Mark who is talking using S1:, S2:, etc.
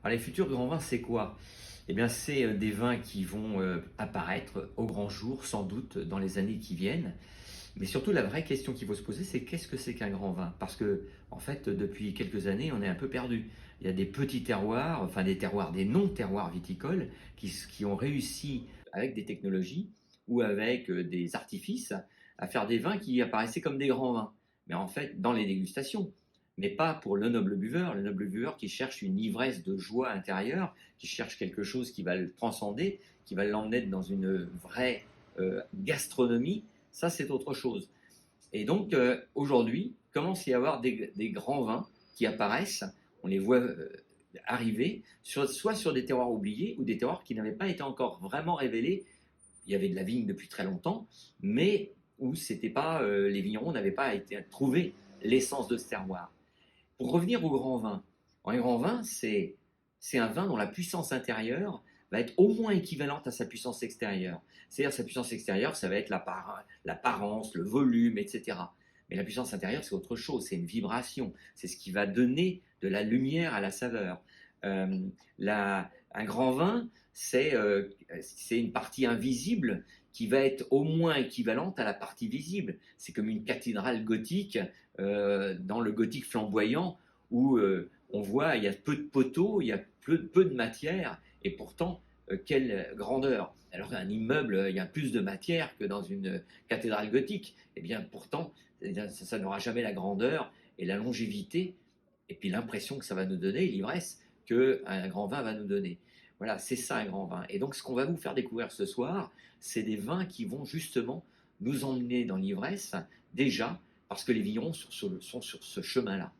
S1: Alors les futurs grands vins, c'est quoi? Eh bien, c'est des vins qui vont apparaître au grand jour, sans doute, dans les années qui viennent. Mais surtout, la vraie question qu'il faut se poser, c'est qu'est-ce que c'est qu'un grand vin? Parce que, en fait, depuis quelques années, on est un peu perdu. Il y a des petits terroirs, enfin des terroirs, des non-terroirs viticoles qui ont réussi avec des technologies ou avec des artifices à faire des vins qui apparaissaient comme des grands vins. Mais en fait, dans les dégustations, mais pas pour le noble buveur qui cherche une ivresse de joie intérieure, qui cherche quelque chose qui va le transcender, qui va l'emmener dans une vraie gastronomie. Ça, c'est autre chose. Et donc, aujourd'hui, commence à y avoir des grands vins qui apparaissent. On les voit arriver, soit sur des terroirs oubliés ou des terroirs qui n'avaient pas été encore vraiment révélés. Il y avait de la vigne depuis très longtemps, mais où c'était pas, les vignerons n'avaient pas été trouvé l'essence de ce terroir. Pour revenir au grand vin, un grand vin, c'est un vin dont la puissance intérieure va être au moins équivalente à sa puissance extérieure. C'est-à-dire sa puissance extérieure, ça va être l'apparence, le volume, etc. Mais la puissance intérieure, c'est autre chose, c'est une vibration, c'est ce qui va donner de la lumière à la saveur. Euh, un grand vin, c'est une partie invisible qui va être au moins équivalente à la partie visible. C'est comme une cathédrale gothique dans le gothique flamboyant où on voit il y a peu de poteaux, il y a peu de matière et pourtant quelle grandeur. Alors qu'un immeuble, il y a plus de matière que dans une cathédrale gothique. Et bien pourtant, ça n'aura jamais la grandeur et la longévité et puis l'impression que ça va nous donner, l'ivresse, qu'un grand vin va nous donner. Voilà, c'est ça un grand vin. Et donc ce qu'on va vous faire découvrir ce soir, c'est des vins qui vont justement nous emmener dans l'ivresse déjà parce que les vignerons sont sur ce chemin-là.